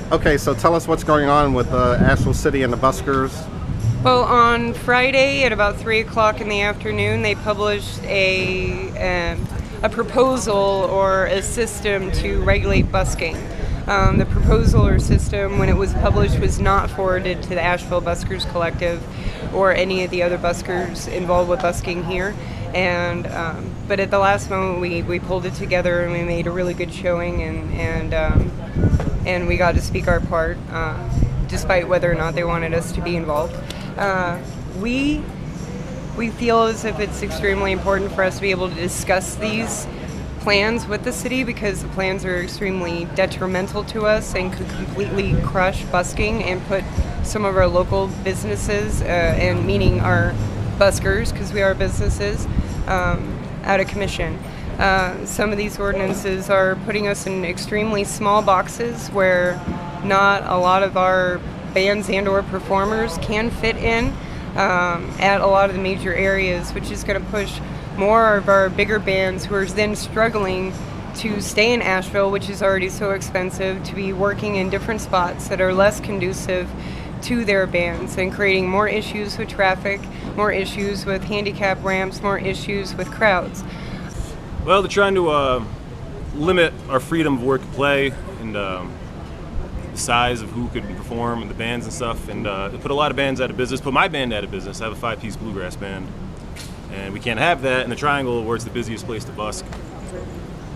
Okay, so tell us what's going on with Asheville City and the Buskers. Well, on Friday at about 3 o'clock in the afternoon, they published a proposal or a system to regulate busking. The proposal or system, when it was published, was not forwarded to the Asheville Buskers Collective or any of the other buskers involved with busking here. But at the last moment, we pulled it together and we made a really good showing, and we got to speak our part, despite whether or not they wanted us to be involved. We feel as if it's extremely important for us to be able to discuss these plans with the city, because the plans are extremely detrimental to us and could completely crush busking and put some of our local businesses, and meaning our buskers, because we are businesses, out of commission. Some of these ordinances are putting us in extremely small boxes where not a lot of our bands and or performers can fit in at a lot of the major areas, which is going to push more of our bigger bands who are then struggling to stay in Asheville, which is already so expensive, to be working in different spots that are less conducive to their bands, and creating more issues with traffic, more issues with handicap ramps, more issues with crowds. Well, they're trying to limit our freedom of work and play, and the size of who could perform and the bands and stuff, and they put a lot of bands out of business, put my band out of business. I have a 5-piece bluegrass band, and we can't have that in the Triangle where it's the busiest place to busk.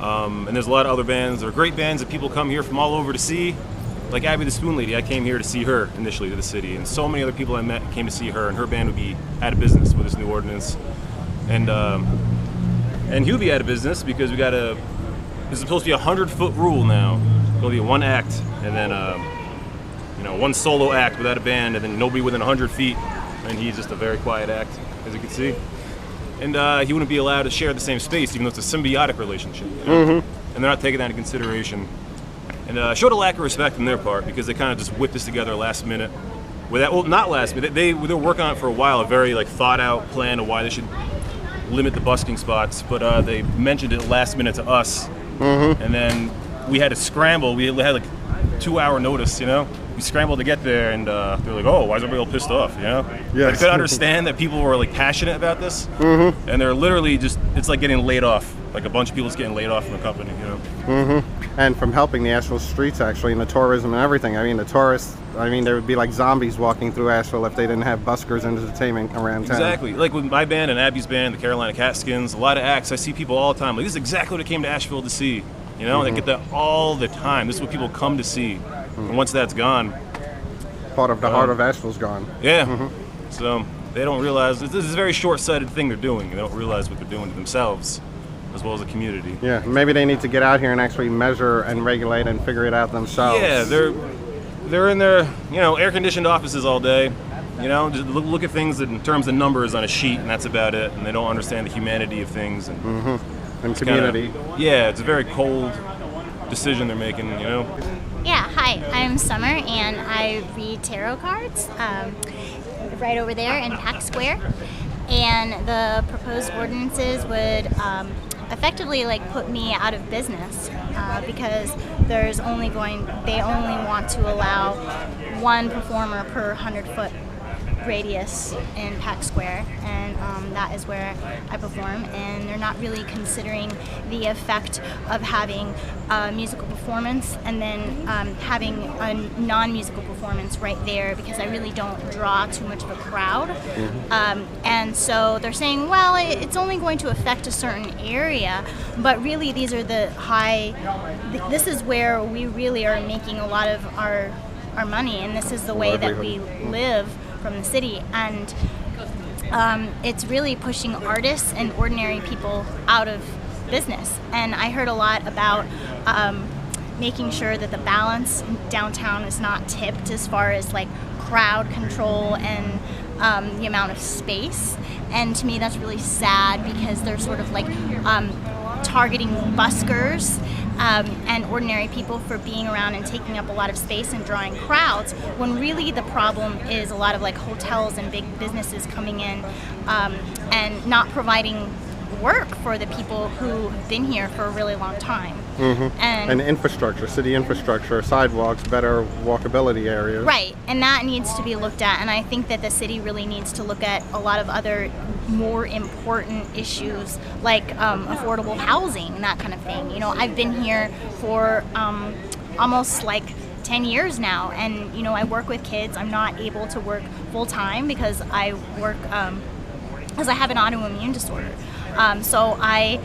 And there's a lot of other bands. There are great bands that people come here from all over to see. Like Abby the Spoon Lady, I came here to see her initially to the city, and so many other people I met came to see her, and her band would be out of business with this new ordinance. And he'll be out of business because this is supposed to be a 100-foot rule now. It'll be one act, and then one solo act without a band, and then nobody within 100 feet, and he's just a very quiet act, as you can see. And he wouldn't be allowed to share the same space, even though it's a symbiotic relationship. You know? Mm-hmm. And they're not taking that into consideration. And showed a lack of respect on their part, because they kind of just whipped this together last minute. Not last minute. They were working on it for a while, a very thought out plan of why they should limit the busking spots. But they mentioned it last minute to us, and then we had to scramble. We had 2-hour notice. We scrambled to get there, and they're like, "Oh, why is everybody all pissed off?" Yes. They could understand that people were passionate about this, and they're literally it's like getting laid off. Like a bunch of people just getting laid off from a company. And from helping the Asheville streets, actually, and the tourism and everything. I mean, the tourists, there would be like zombies walking through Asheville if they didn't have buskers and entertainment around town. Exactly. Like with my band and Abby's band, the Carolina Catskins, a lot of acts, I see people all the time. This is exactly what I came to Asheville to see. They get that all the time. This is what people come to see. And once that's gone, part of the heart of Asheville's gone. Yeah. So they don't realize, this is a very short-sighted thing they're doing. They don't realize what they're doing to themselves, as well as the community. Yeah, maybe they need to get out here and actually measure and regulate and figure it out themselves. Yeah, they're in their air-conditioned offices all day. Just look at things in terms of numbers on a sheet, and that's about it. And they don't understand the humanity of things And community. It's a very cold decision they're making. Yeah, hi, I'm Summer, and I read tarot cards right over there in Pack Square. And the proposed ordinances would effectively put me out of business because they only want to allow one performer per 100-foot radius in Pack Square, and that is where I perform, and they're not really considering the effect of having a musical performance and then having a non-musical performance right there, because I really don't draw too much of a crowd. And so they're saying, well, it's only going to affect a certain area, but really these are this is where we really are making a lot of our money, and this is the way that we live from the city, and it's really pushing artists and ordinary people out of business. And I heard a lot about making sure that the balance downtown is not tipped as far as crowd control and the amount of space. And to me that's really sad, because they're sort of targeting buskers and ordinary people for being around and taking up a lot of space and drawing crowds, when really the problem is a lot of hotels and big businesses coming in and not providing work for the people who have been here for a really long time. And infrastructure, city infrastructure, sidewalks, better walkability areas. Right, and that needs to be looked at, and I think that the city really needs to look at a lot of other more important issues like affordable housing and that kind of thing. You know, I've been here for almost like 10 years now, and you know, I work with kids. I'm not able to work full time because I work because I have an autoimmune disorder. So I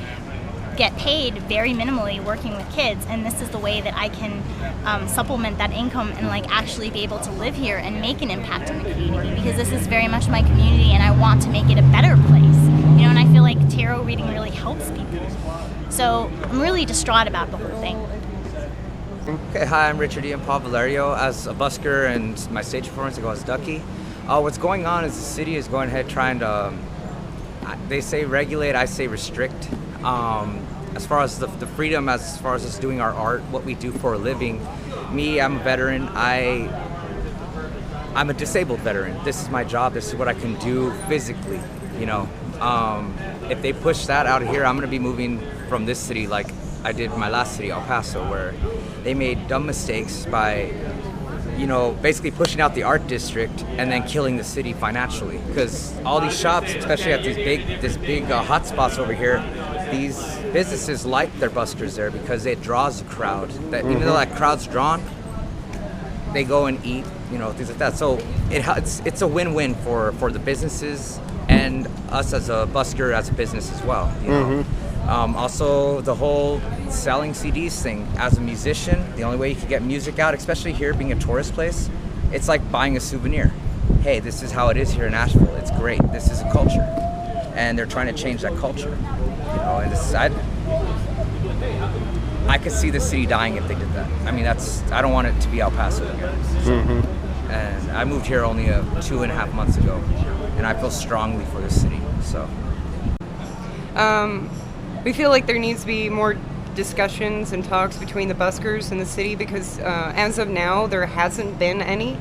get paid very minimally working with kids, and this is the way that I can supplement that income and like actually be able to live here and make an impact in the community, because this is very much my community and I want to make it a better place. You know, and I feel like tarot reading really helps people. So I'm really distraught about the whole thing. Okay, hi, I'm Richard Ian Paul Valerio. As a busker and my stage performance, I go as Ducky. What's going on is the city is going ahead trying to, they say regulate, I say restrict. As far as the freedom, as far as us doing our art, what we do for a living. Me, I'm a veteran. I'm a disabled veteran. This is my job. This is what I can do physically, you know. If they push that out of here, I'm gonna be moving from this city like I did my last city, El Paso, where they made dumb mistakes by, you know, basically pushing out the art district and then killing the city financially. Because all these shops, especially at these big hot spots over here, these businesses like their buskers there because it draws a crowd. That even though that crowd's drawn, they go and eat, you know, things like that. So it's a win-win for the businesses and us as a busker as a business as well. You know? Also, the whole selling CDs thing. As a musician, the only way you can get music out, especially here being a tourist place, it's like buying a souvenir. Hey, this is how it is here in Asheville. It's great. This is a culture, and they're trying to change that culture. You know, and I could see the city dying if they did that. I mean, I don't want it to be El Paso again. So, and I moved here only 2.5 months ago, and I feel strongly for this city. So. We feel like there needs to be more discussions and talks between the buskers and the city, because as of now there hasn't been any.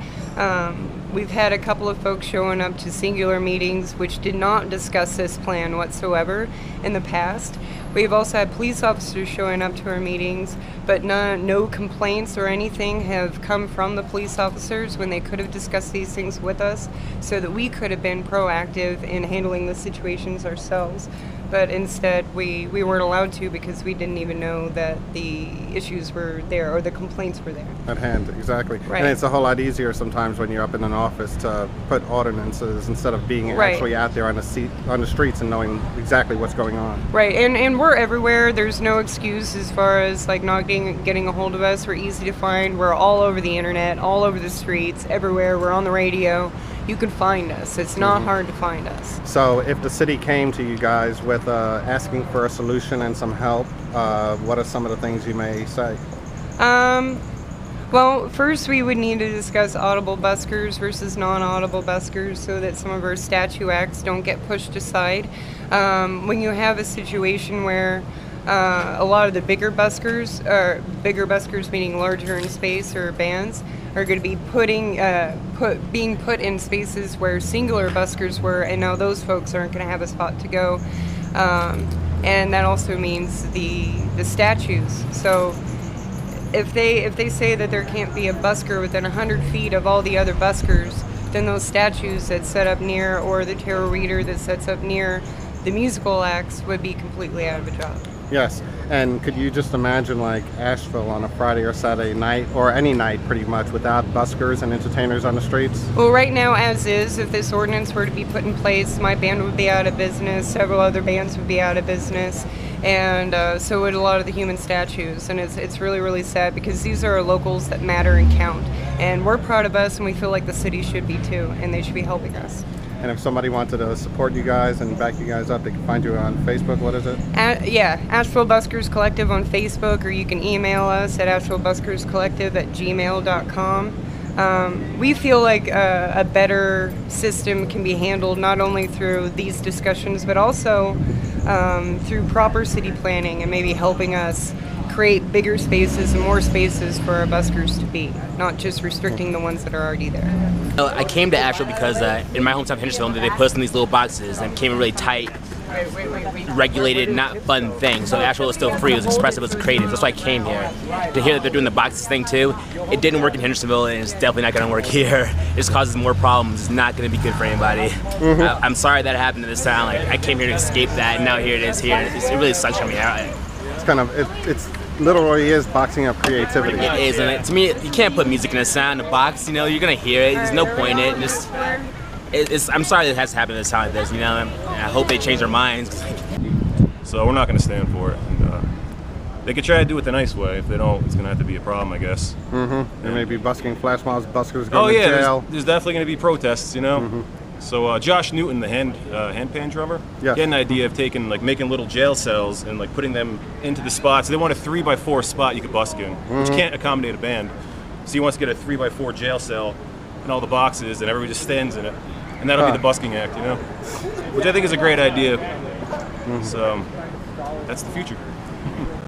We've had a couple of folks showing up to singular meetings which did not discuss this plan whatsoever in the past. We've also had police officers showing up to our meetings, but no complaints or anything have come from the police officers when they could have discussed these things with us so that we could have been proactive in handling the situations ourselves. But instead, we weren't allowed to because we didn't even know that the issues were there or the complaints were there. At hand, exactly. Right. And it's a whole lot easier sometimes when you're up in an office to put ordinances instead of being actually out there on the streets and knowing exactly what's going on. Right, and we're everywhere. There's no excuse as far as like not getting a hold of us. We're easy to find. We're all over the internet, all over the streets, everywhere. We're on the radio. You can find us. It's not hard to find us. So if the city came to you guys with asking for a solution and some help, what are some of the things you may say? Well, first we would need to discuss audible buskers versus non-audible buskers so that some of our statute acts don't get pushed aside. When you have a situation where a lot of the bigger buskers meaning larger in space or bands, are going to be being put in spaces where singular buskers were, and now those folks aren't going to have a spot to go. And that also means the statues. So if they say that there can't be a busker within 100 feet of all the other buskers, then those statues that set up near, or the tarot reader that sets up near the musical acts, would be completely out of a job. Yes, and could you just imagine like Asheville on a Friday or Saturday night, or any night pretty much, without buskers and entertainers on the streets? Well, right now, as is, if this ordinance were to be put in place, my band would be out of business, several other bands would be out of business, and so would a lot of the human statues. And it's really, really sad, because these are our locals that matter and count. And we're proud of us, and we feel like the city should be too, and they should be helping us. And if somebody wanted to support you guys and back you guys up, they can find you on Facebook. What is it? Asheville Buskers Collective on Facebook, or you can email us at ashevillebuskerscollective@gmail.com. We feel like a better system can be handled not only through these discussions, but also through proper city planning and maybe helping us create bigger spaces and more spaces for our buskers to be, not just restricting the ones that are already there. I came to Asheville because in my hometown of Hendersonville, they put us in these little boxes and became really tight regulated, not fun thing. So Asheville is still free. It was expressive, it was creative. That's why I came here. To hear that they're doing the boxes thing too, it didn't work in Hendersonville, and it's definitely not going to work here. It just causes more problems. It's not going to be good for anybody. I'm sorry that happened to this town. Like, I came here to escape that, and now here it is here. It really sucks for me. It's kind of, it's literally is boxing up creativity. It is, and to me, you can't put music in a sound, in a box. You know, you're gonna hear it. There's no point in it. I'm sorry that it has to happen this time like this. You know, and I hope they change their minds. So we're not going to stand for it. And, they could try to do it the nice way. If they don't, it's going to have to be a problem, I guess. There may be busking, flash mobs, buskers going to jail. There's definitely going to be protests, you know. So Josh Newton, the handpan drummer, he had an idea of making little jail cells and putting them into the spots. They want a 3x4 spot you could busk in, which can't accommodate a band. So he wants to get a 3x4 jail cell and all the boxes, and everybody just stands in it, and that'll be the busking act, you know, which I think is a great idea. So that's the future.